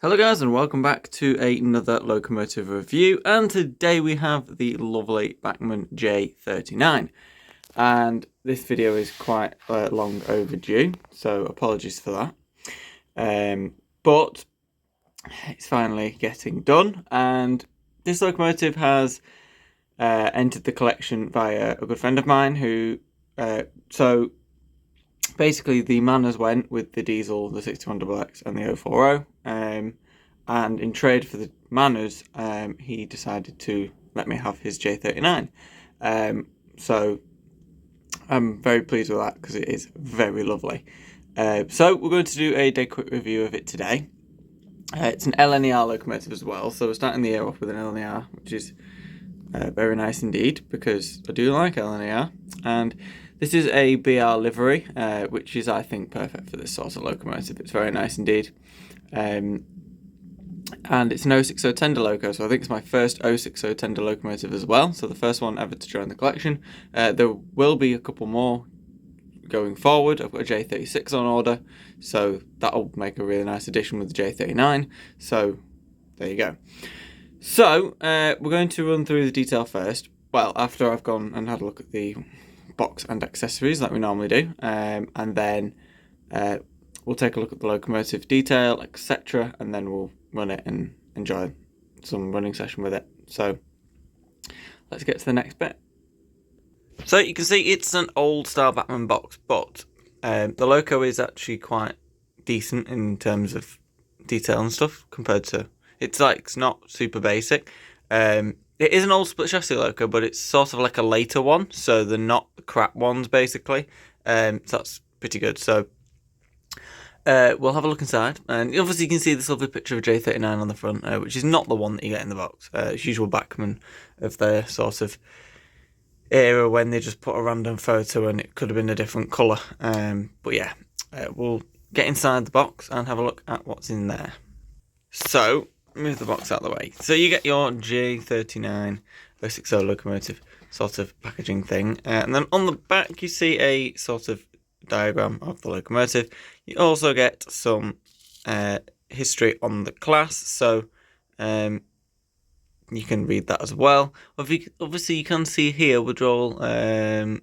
Hello guys and welcome back to another locomotive review, and today we have the lovely Bachmann J39, and this video is quite long overdue, so apologies for that, but it's finally getting done. And this locomotive has entered the collection via a good friend of mine who so basically the Manners went with the diesel, the 61XX and the 040, and in trade for the Manners, he decided to let me have his J39. So I'm very pleased with that because it is very lovely. So we're going to do a dead quick review of it today. It's an LNER locomotive as well, so we're starting the year off with an LNER, which is very nice indeed because I do like LNER. And this is a BR livery, which is, I think, perfect for this sort of locomotive. It's very nice indeed. And it's an 060 tender loco, so I think it's my first 060 tender locomotive as well. So the first one ever to join the collection. There will be a couple more going forward. I've got a J36 on order, so that'll make a really nice addition with the J39. So there you go. So we're going to run through the detail first. Well, after I've gone and had a look at the box and accessories like we normally do, and then we'll take a look at the locomotive detail, etc., and then we'll run it and enjoy some running session with it. So let's get to the next bit. So you can see it's an old style Bachmann box, but the loco is actually quite decent in terms of detail and stuff compared to, it's not super basic. It is an old split chassis loco, but it's sort of like a later one, so they're not the crap ones basically. So that's pretty good. So we'll have a look inside, and obviously you can see this lovely picture of J39 on the front, which is not the one that you get in the box. It's usual Bachmann of their sort of era when they just put a random photo and it could have been a different colour. But yeah, we'll get inside the box and have a look at what's in there. So move the box out of the way. So you get your J39 060 locomotive sort of packaging thing, and then on the back you see a sort of diagram of the locomotive. You also get some history on the class, so you can read that as well. Obviously you can see here withdrawal, and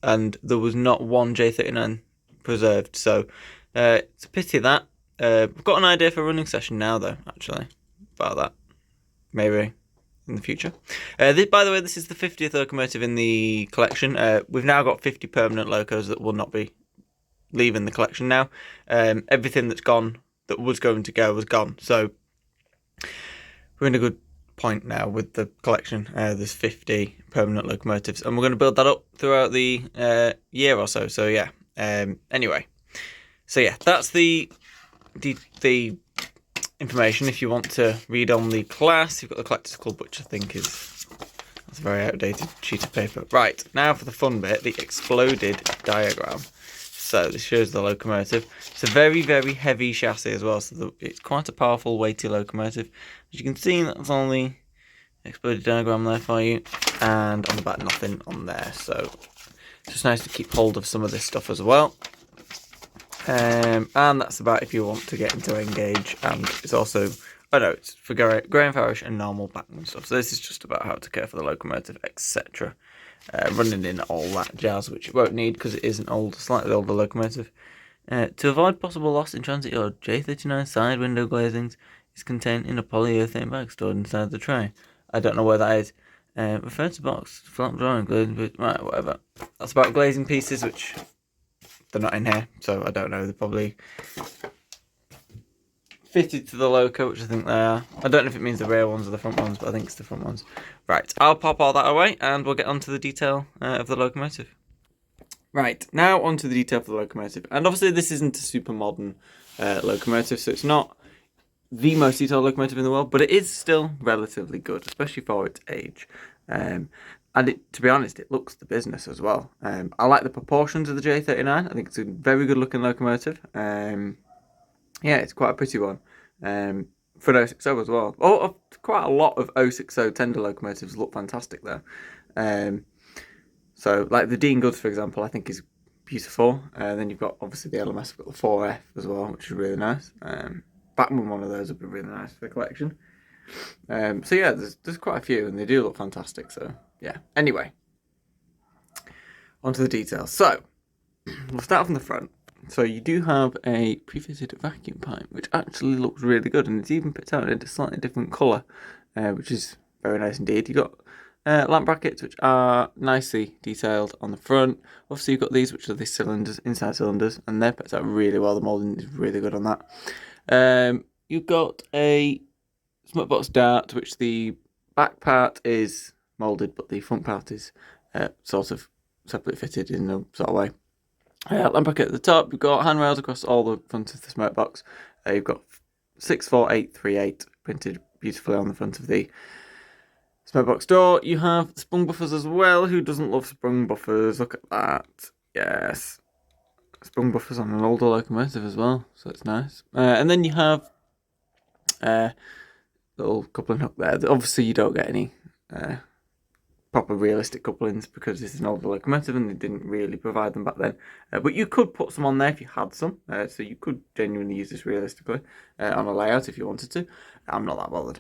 there was not one J39 preserved, so it's a pity that. We've got an idea for a running session now, though, actually, about that. Maybe in the future. By the way, this is the 50th locomotive in the collection. We've now got 50 permanent locos that will not be leaving the collection now. Everything that's gone, that was going to go, was gone. So we're in a good point now with the collection. There's 50 permanent locomotives, and we're going to build that up throughout the year or so. So yeah. Anyway, so yeah, that's the information. If you want to read on the class, you've got the Collector's Club, which I think that's a very outdated sheet of paper. Right, now for the fun bit, the exploded diagram. So this shows the locomotive. It's a very, very heavy chassis as well, so it's quite a powerful, weighty locomotive. As you can see, that's on the exploded diagram there for you, and on the back, nothing on there. So it's just nice to keep hold of some of this stuff as well. And that's about if you want to get into Engage, and it's also, it's for Graham Farish and normal Bachmann stuff. So this is just about how to care for the locomotive, etc. Running in all that jazz, which you won't need because it is an slightly older locomotive. To avoid possible loss in transit, your J39 side window glazings is contained in a polyurethane bag stored inside the tray. I don't know where that is. Refer to box, flap drawing, glazing, right, whatever. That's about glazing pieces, which they're not in here, so I don't know. They're probably fitted to the loco, which I think they are. I don't know if it means the rear ones or the front ones, but I think it's the front ones. Right, I'll pop all that away and we'll get onto the detail of the locomotive. Right, now onto the detail for the locomotive. And obviously this isn't a super modern locomotive, so it's not the most detailed locomotive in the world, but it is still relatively good, especially for its age. And to be honest, it looks the business as well. I like the proportions of the J39. I think it's a very good looking locomotive. Yeah, it's quite a pretty one. For an 060 as well. Quite a lot of 060 tender locomotives look fantastic there. So like the Dean Goods, for example, I think is beautiful. Then you've got obviously the LMS, we've got the 4F as well, which is really nice. Bachmann one of those would be really nice for the collection. So yeah, there's quite a few, and they do look fantastic. So yeah. Anyway, onto the details. So we'll start from the front. So you do have a pre-fitted vacuum pipe, which actually looks really good, and it's even picked out in a slightly different colour, which is very nice indeed. You've got lamp brackets, which are nicely detailed on the front. Obviously, you've got these, which are the cylinders, inside cylinders, and they're picked out really well. The moulding is really good on that. You've got a smart box dart, which the back part is moulded, but the front part is sort of separately fitted in a sort of way. Lamp bracket at the top. You've got handrails across all the front of the smoke box. You've got 64838 printed beautifully on the front of the smoke box door. You have sprung buffers as well. Who doesn't love sprung buffers? Look at that. Yes. Sprung buffers on an older locomotive as well, so it's nice. And then you have little coupling hook there. Obviously, you don't get any proper realistic couplings because this is an older locomotive and they didn't really provide them back then. But you could put some on there if you had some. So you could genuinely use this realistically on a layout if you wanted to. I'm not that bothered.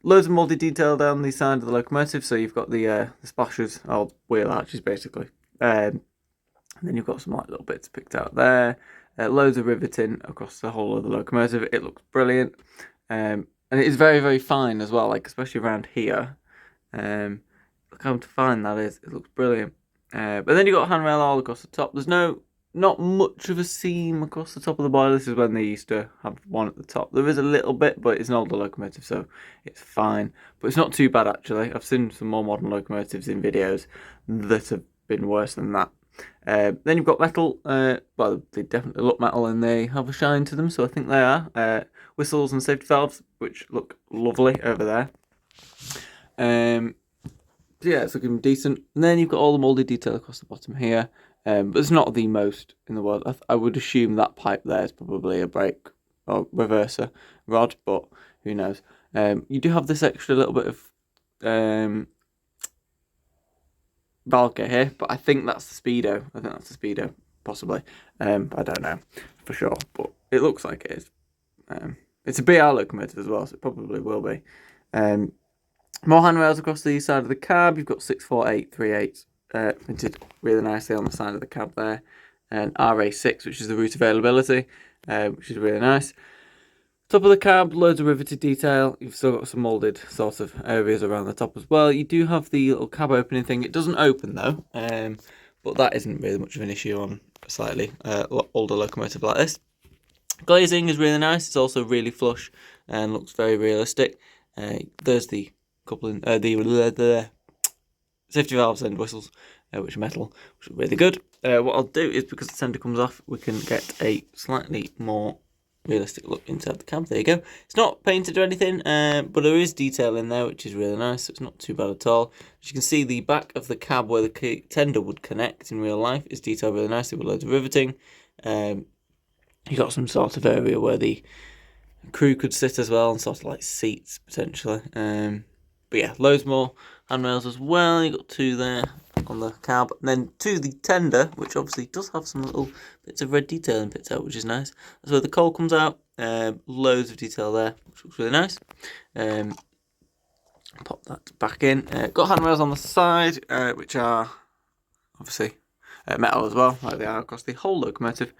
Loads of moulded detail down the side of the locomotive. So you've got the splashes, or wheel arches basically. And then you've got some like little bits picked out there. Loads of riveting across the whole of the locomotive. It looks brilliant. And it is very, very fine as well, like especially around here. Look how fine that is. It looks brilliant. But then you've got handrail all across the top. There's not much of a seam across the top of the boiler. This is when they used to have one at the top. There is a little bit, but it's an older locomotive, so it's fine. But it's not too bad, actually. I've seen some more modern locomotives in videos that have been worse than that. Then you've got metal. Well, they definitely look metal and they have a shine to them, so I think they are. Whistles and safety valves, which look lovely over there. So yeah, it's looking decent. And then you've got all the moulded detail across the bottom here. But it's not the most in the world. I would assume that pipe there is probably a brake or reverser rod, but who knows. You do have this extra little bit of valve gear here, but I think that's the speedo. Possibly. I don't know for sure, but it looks like it is. It's a BR locomotive as well, so it probably will be. More handrails across the side of the cab. You've got 64838 printed really nicely on the side of the cab there. And RA6, which is the route availability, which is really nice. Top of the cab, loads of riveted detail. You've still got some moulded sort of areas around the top as well. You do have the little cab opening thing. It doesn't open though, but that isn't really much of an issue on a slightly older locomotive like this. Glazing is really nice. It's also really flush and looks very realistic. There's the coupling, the safety valves and whistles, which are metal, which are really good. What I'll do is, because the centre comes off, we can get a slightly more realistic look inside the cab. There you go. It's not painted or anything, but there is detail in there, which is really nice. So it's not too bad at all. As you can see, the back of the cab where the tender would connect in real life is detailed really nicely with loads of riveting. You got some sort of area where the crew could sit as well, and sort of like seats potentially. But yeah, loads more handrails as well. You got two there on the cab, and then to the tender, which obviously does have some little bits of red detailing picked out, which is nice. That's where the coal comes out. Loads of detail there, which looks really nice. Pop that back in. Got handrails on the side, which are obviously metal as well, like they are across the whole locomotive.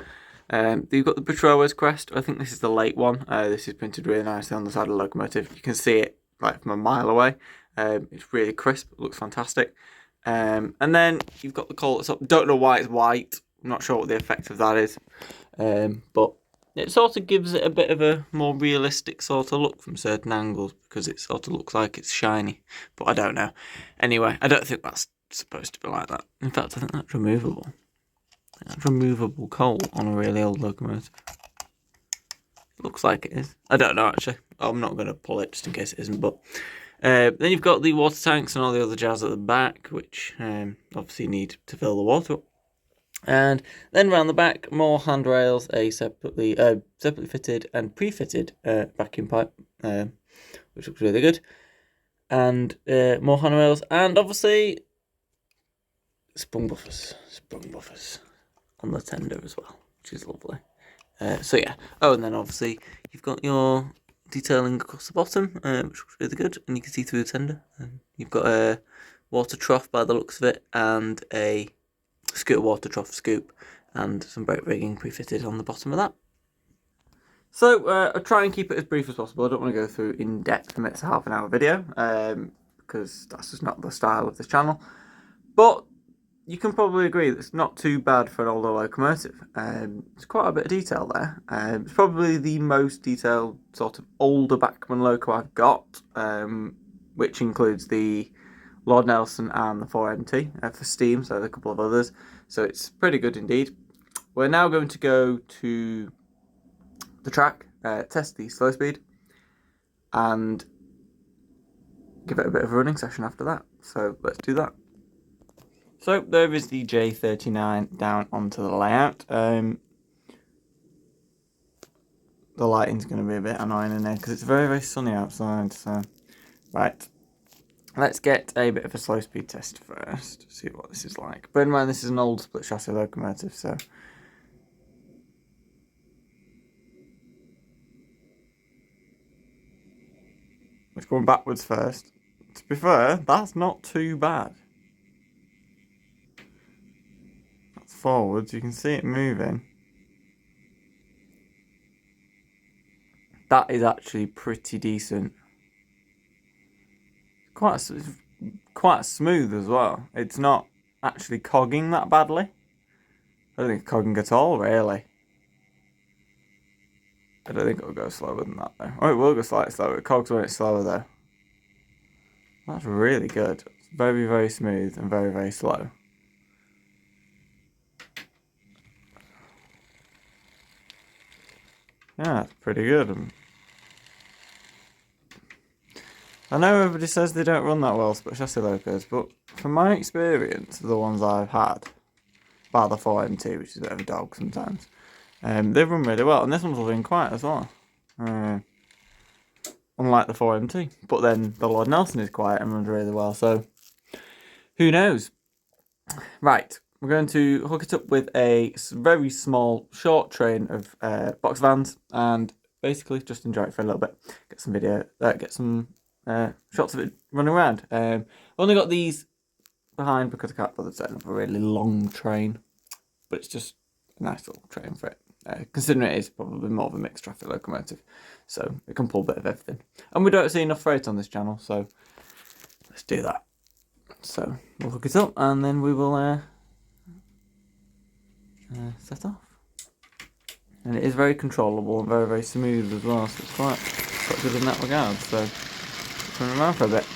You've got the Betrower's crest. I think this is the late one. This is printed really nicely on the side of the locomotive. You can see it like from a mile away. It's really crisp. It looks fantastic. And then you've got the coal at the top. Don't know why it's white. I'm not sure what the effect of that is. But it sort of gives it a bit of a more realistic sort of look from certain angles, because it sort of looks like it's shiny. But I don't know. Anyway, I don't think that's supposed to be like that. In fact, I think that's removable. That's removable coal on a really old locomotive. Looks like it is. I don't know, actually. I'm not going to pull it just in case it isn't. But then you've got the water tanks and all the other jazz at the back, which obviously need to fill the water up. And then around the back, more handrails, a separately fitted and pre-fitted vacuum pipe, which looks really good. And more handrails, and obviously sprung buffers on the tender as well, which is lovely. So yeah. Oh, and then obviously you've got your detailing across the bottom, which looks really good, and you can see through the tender. And you've got a water trough by the looks of it, and a scooter water trough scoop, and some brake rigging pre-fitted on the bottom of that. So I'll try and keep it as brief as possible. I don't want to go through in depth and it's a half an hour video, because that's just not the style of this channel. But you can probably agree that it's not too bad for an older locomotive. There's quite a bit of detail there. It's probably the most detailed sort of older Bachmann loco I've got, which includes the Lord Nelson and the 4MT for steam, so there are a couple of others. So it's pretty good indeed. We're now going to go to the track, test the slow speed, and give it a bit of a running session after that. So let's do that. So there is the J39 down onto the layout. The lighting's going to be a bit annoying in there because it's very, very sunny outside. So, right, let's get a bit of a slow speed test first. See what this is like. Bear in mind this is an old split chassis locomotive, so it's going backwards first. To be fair, that's not too bad. That's forwards. You can see it moving. That is actually pretty decent. Quite smooth as well. It's not actually cogging that badly. I don't think it's cogging at all, really. I don't think it'll go slower than that, though. Oh, it will go slightly slower. It cogs when it's slower, though. That's really good. It's very, very smooth and very, very slow. Yeah, it's pretty good. I know everybody says they don't run that well, split chassis locos, but from my experience, the ones I've had, bar the 4MT, which is a bit of a dog sometimes, they run really well, and this one's running quiet as well. Unlike the 4MT, but then the Lord Nelson is quiet and runs really well, so who knows? Right, we're going to hook it up with a very small, short train of box vans, and basically just enjoy it for a little bit. Get some video, get some shots of it running around. I've only got these behind because I can't bother setting up a really long train, but it's just a nice little train for it. Considering it is probably more of a mixed traffic locomotive, so it can pull a bit of everything. And we don't see enough freight on this channel, so let's do that. So we'll hook it up and then we will set off. And it is very controllable and very, very smooth as well, so it's quite good in that regard. So run around for a bit.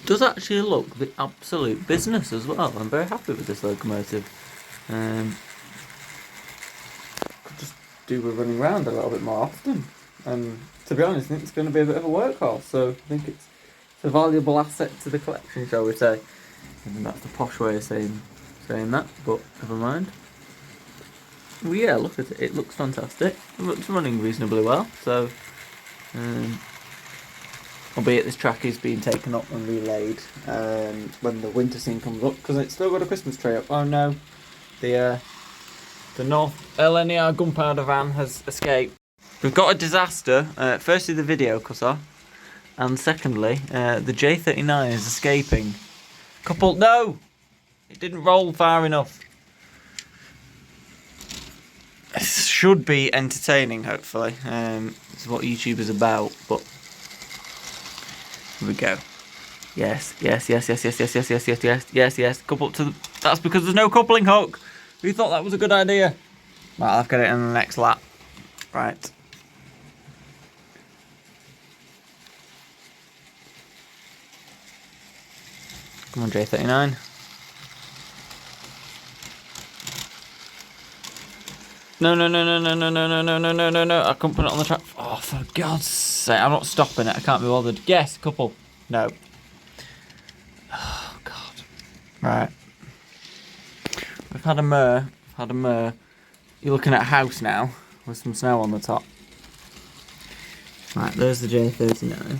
Does actually look the absolute business as well. I'm very happy with this locomotive. Could just do with running around a little bit more often. And to be honest, I think it's going to be a bit of a workhorse. So I think it's a valuable asset to the collection, shall we say. And that's the posh way of saying that, but never mind. Well, yeah, look at it. It looks fantastic. It's running reasonably well. So, albeit this track is being taken up and relayed when the winter scene comes up, because it's still got a Christmas tree up. Oh no, the North LNER gunpowder van has escaped. We've got a disaster. Firstly, the video cut off, and secondly, the J39 is escaping. No, it didn't roll far enough. This should be entertaining, hopefully. This is what YouTube is about, but here we go. Yes. Couple to the... That's because there's no coupling hook. Who thought that was a good idea? Right, I'll get it in the next lap. Right. Come on, J39. No. I couldn't put it on the track. Oh, for God's sake. I'm not stopping it. I can't be bothered. Yes, couple. No. Oh, God. Right. We've had a myrrh. You're looking at a house now with some snow on the top. Right, there's the J39.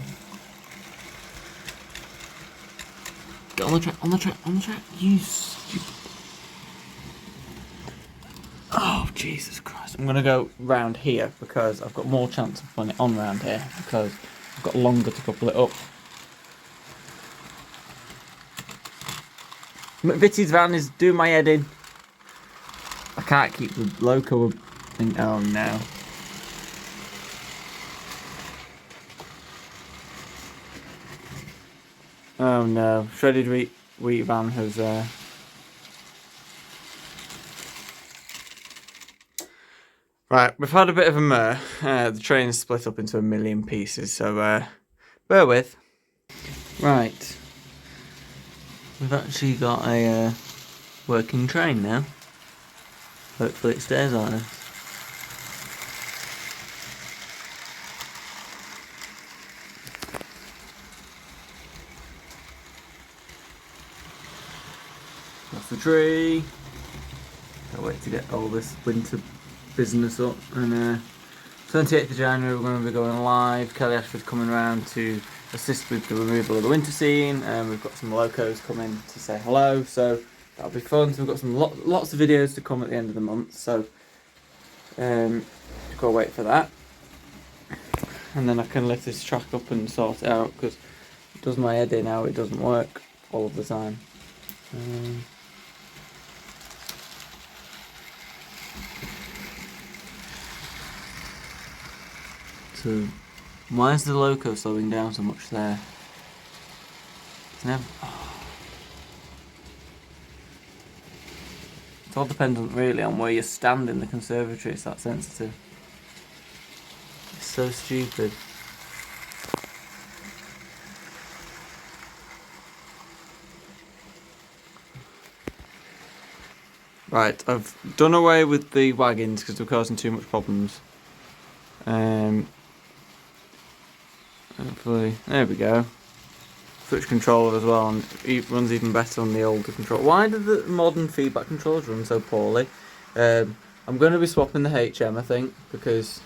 Get on the track. You stupid. Jesus Christ. I'm going to go round here because I've got more chance of putting it on round here because I've got longer to couple it up. McVitie's van is doing my head in. I can't keep the loco thing. Oh no. Oh no. Shredded wheat van has Right, we've had a bit of a mare. The train's split up into a million pieces, so bear with. Right. We've actually got a working train now. Hopefully it stays like this. That's the tree. Can't wait to get all this winter business up. And 28th of January we're going to be going live. Kelly Ashford's coming around to assist with the removal of the winter scene. We've got some locos coming to say hello, so that'll be fun. So we've got some lots of videos to come at the end of the month, so go wait for that. And then I can lift this track up and sort it out because it does my head in how it doesn't work all of the time. So why is the loco slowing down so much there? It's never. It's all dependent really on where you stand in the conservatory. It's that sensitive. It's so stupid. Right, I've done away with the wagons because they're causing too much problems. Hopefully, there we go. Switch controller as well, and it runs even better on the older controller. Why do the modern feedback controllers run so poorly? I'm going to be swapping the HM, I think, because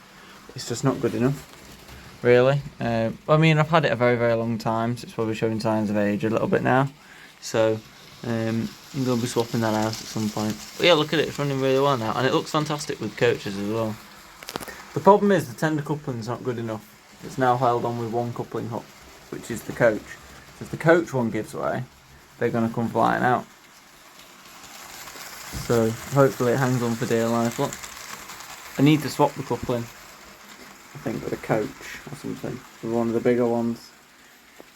it's just not good enough, really. I mean, I've had it a very, very long time, so it's probably showing signs of age a little bit now. So, I'm going to be swapping that out at some point. But yeah, look at it, it's running really well now, and it looks fantastic with coaches as well. The problem is the tender coupling's not good enough. It's now held on with one coupling hook, which is the coach. So if the coach one gives way, they're going to come flying out. So hopefully it hangs on for dear life. Look, I need to swap the coupling, I think, with a coach or something, with one of the bigger ones,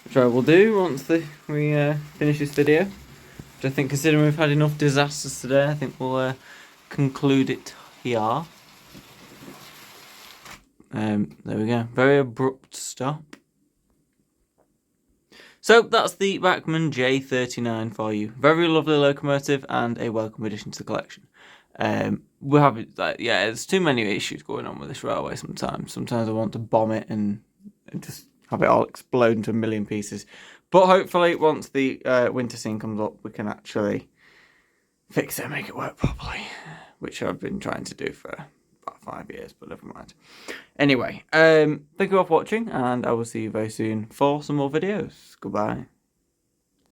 which I will do once we finish this video. Which I think, considering we've had enough disasters today, I think we'll conclude it here. There we go. Very abrupt stop. So that's the Bachmann J39 for you. Very lovely locomotive and a welcome addition to the collection. We're happy that, yeah, there's too many issues going on with this railway sometimes. Sometimes I want to bomb it and just have it all explode into a million pieces. But hopefully once the winter scene comes up, we can actually fix it and make it work properly, which I've been trying to do for about 5 years, but never mind. Anyway, thank you all for watching, and I will see you very soon for some more videos. Goodbye.